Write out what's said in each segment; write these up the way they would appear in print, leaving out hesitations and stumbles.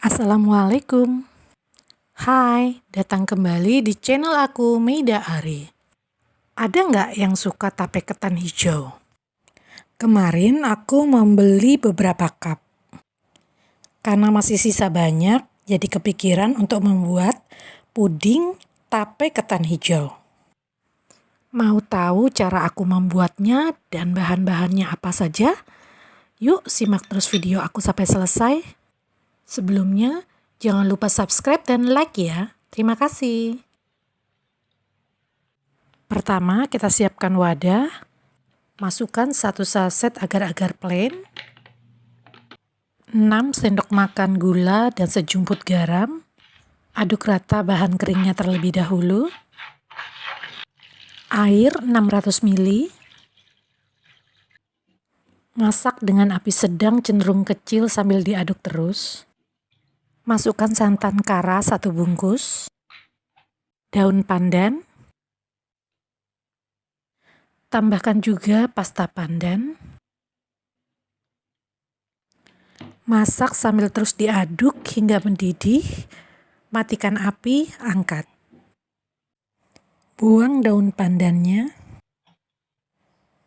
Assalamualaikum. Hai, datang kembali di channel aku, Meida Ari. Ada nggak yang suka tape ketan hijau? Kemarin aku membeli beberapa cup. Karena masih sisa banyak, jadi kepikiran untuk membuat puding tape ketan hijau. Mau tahu cara aku membuatnya dan bahan-bahannya apa saja? Yuk simak terus video aku sampai selesai. Sebelumnya, jangan lupa subscribe dan like ya. Terima kasih. Pertama, kita siapkan wadah. Masukkan 1 saset agar-agar plain, 6 sendok makan gula dan sejumput garam. Aduk rata bahan keringnya terlebih dahulu. Air 600 ml. Masak dengan api sedang cenderung kecil sambil diaduk terus. Masukkan santan kara 1 bungkus, daun pandan, tambahkan juga pasta pandan. Masak sambil terus diaduk hingga mendidih, matikan api, angkat. Buang daun pandannya.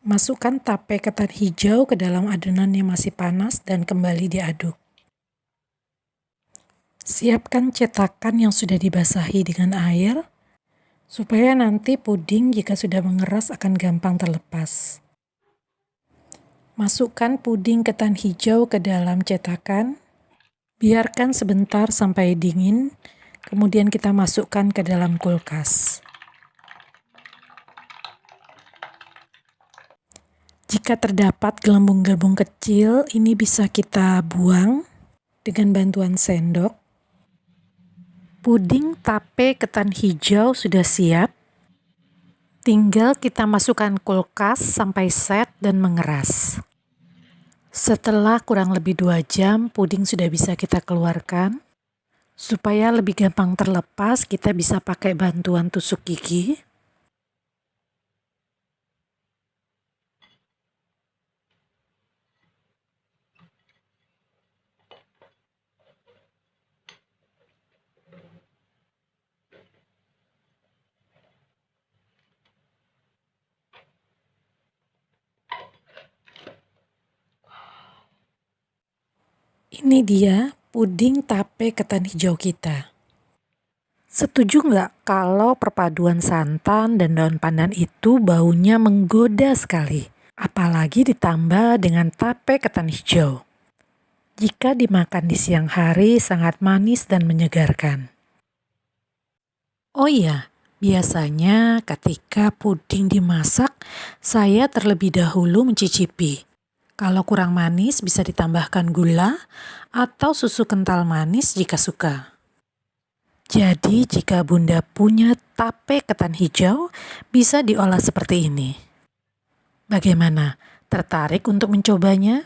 Masukkan tape ketan hijau ke dalam adonan yang masih panas dan kembali diaduk. Siapkan cetakan yang sudah dibasahi dengan air, supaya nanti puding jika sudah mengeras akan gampang terlepas. Masukkan puding ketan hijau ke dalam cetakan, biarkan sebentar sampai dingin, kemudian kita masukkan ke dalam kulkas. Jika terdapat gelembung-gelembung kecil, ini bisa kita buang dengan bantuan sendok. Puding tape ketan hijau sudah siap. Tinggal kita masukkan kulkas sampai set dan mengeras. Setelah kurang lebih 2 jam, puding sudah bisa kita keluarkan. Supaya lebih gampang terlepas, kita bisa pakai bantuan tusuk gigi. Ini dia puding tape ketan hijau kita. Setuju nggak kalau perpaduan santan dan daun pandan itu baunya menggoda sekali? Apalagi ditambah dengan tape ketan hijau. Jika dimakan di siang hari sangat manis dan menyegarkan. Oh iya, biasanya ketika puding dimasak, saya terlebih dahulu mencicipi. Kalau kurang manis bisa ditambahkan gula atau susu kental manis jika suka. Jadi jika Bunda punya tape ketan hijau, bisa diolah seperti ini. Bagaimana? Tertarik untuk mencobanya?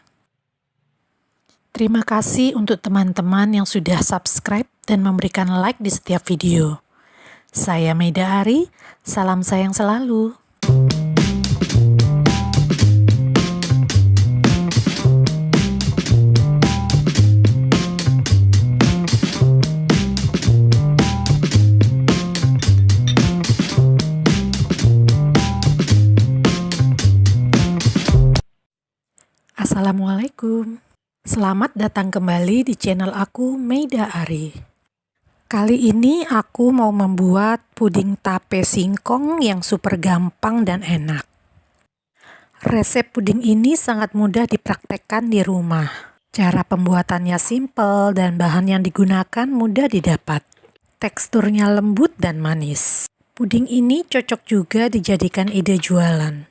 Terima kasih untuk teman-teman yang sudah subscribe dan memberikan like di setiap video. Saya Meida Ari, salam sayang selalu. Assalamualaikum. Selamat datang kembali di channel aku, Meida Ari. Kali ini aku mau membuat puding tape singkong yang super gampang dan enak. Resep puding ini sangat mudah dipraktekkan di rumah. Cara pembuatannya simple dan bahan yang digunakan mudah didapat. Teksturnya lembut dan manis. Puding ini cocok juga dijadikan ide jualan.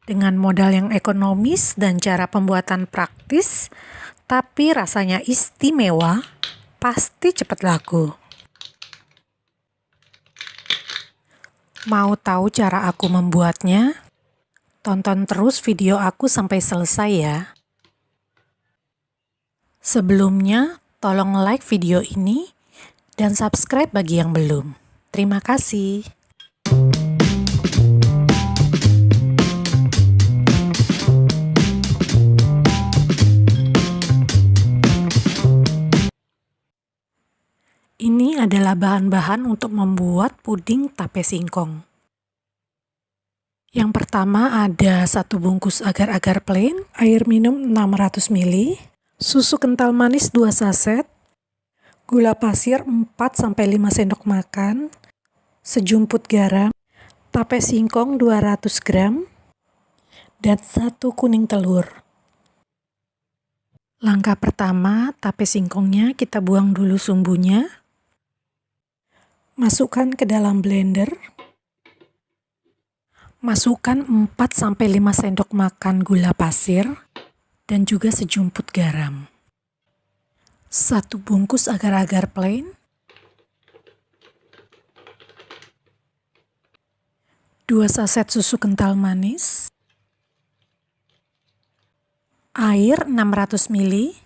Dengan modal yang ekonomis dan cara pembuatan praktis, tapi rasanya istimewa, pasti cepat laku. Mau tahu cara aku membuatnya? Tonton terus video aku sampai selesai ya. Sebelumnya, tolong like video ini dan subscribe bagi yang belum. Terima kasih. Ini adalah bahan-bahan untuk membuat puding tape singkong. Yang pertama ada 1 bungkus agar-agar plain, air minum 600 ml, susu kental manis 2 saset, gula pasir 4-5 sendok makan, sejumput garam, tape singkong 200 gram, dan 1 kuning telur. Langkah pertama, tape singkongnya kita buang dulu sumbunya. Masukkan ke dalam blender. Masukkan 4-5 sendok makan gula pasir dan juga sejumput garam. 1 bungkus agar-agar plain. 2 saset susu kental manis. Air 600 ml.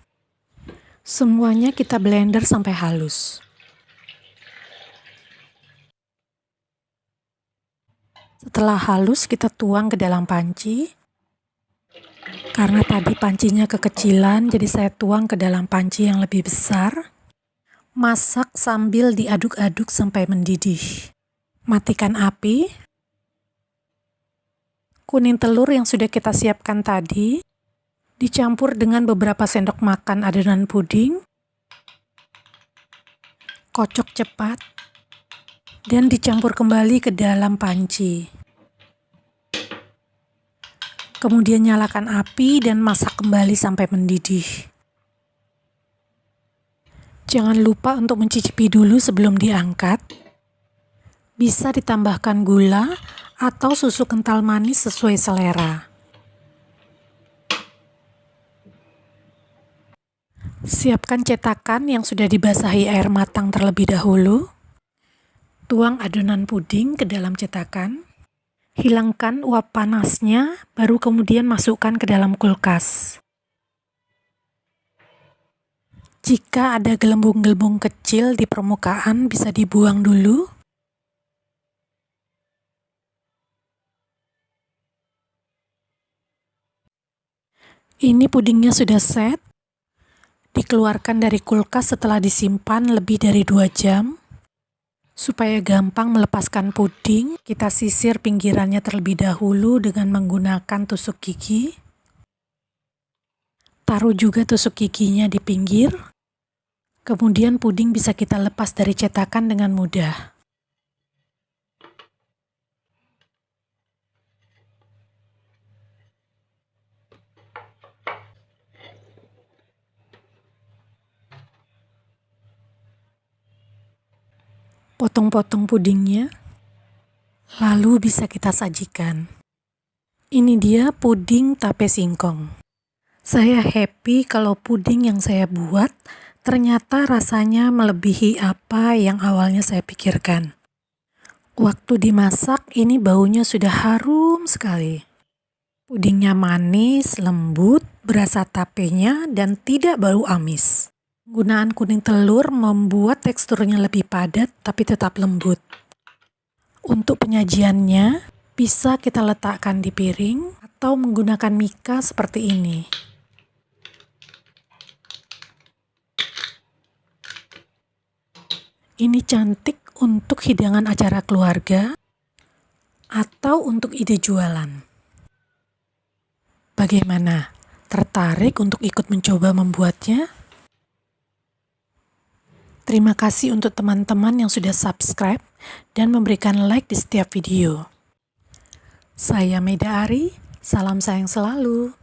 Semuanya kita blender sampai halus. Setelah halus, kita tuang ke dalam panci. Karena tadi pancinya kekecilan, jadi saya tuang ke dalam panci yang lebih besar. Masak sambil diaduk-aduk sampai mendidih. Matikan api. Kuning telur yang sudah kita siapkan tadi dicampur dengan beberapa sendok makan adonan puding. Kocok cepat. Dan dicampur kembali ke dalam panci. Kemudian nyalakan api dan masak kembali sampai mendidih. Jangan lupa untuk mencicipi dulu sebelum diangkat. Bisa ditambahkan gula atau susu kental manis sesuai selera. Siapkan cetakan yang sudah dibasahi air matang terlebih dahulu. Tuang adonan puding ke dalam cetakan. Hilangkan uap panasnya, baru kemudian masukkan ke dalam kulkas. Jika ada gelembung-gelembung kecil di permukaan, bisa dibuang dulu. Ini pudingnya sudah set. Dikeluarkan dari kulkas setelah disimpan lebih dari 2 jam. Supaya gampang melepaskan puding, kita sisir pinggirannya terlebih dahulu dengan menggunakan tusuk gigi. Taruh juga tusuk giginya di pinggir. Kemudian puding bisa kita lepas dari cetakan dengan mudah. Potong-potong pudingnya, lalu bisa kita sajikan. Ini dia puding tape singkong. Saya happy kalau puding yang saya buat ternyata rasanya melebihi apa yang awalnya saya pikirkan. Waktu dimasak, ini baunya sudah harum sekali. Pudingnya manis, lembut, berasa tapenya, dan tidak bau amis. Penggunaan kuning telur membuat teksturnya lebih padat tapi tetap lembut. Untuk penyajiannya, bisa kita letakkan di piring atau menggunakan mika seperti ini. Ini cantik untuk hidangan acara keluarga atau untuk ide jualan. Bagaimana? Tertarik untuk ikut mencoba membuatnya? Terima kasih untuk teman-teman yang sudah subscribe dan memberikan like di setiap video. Saya Meda Ari, salam sayang selalu.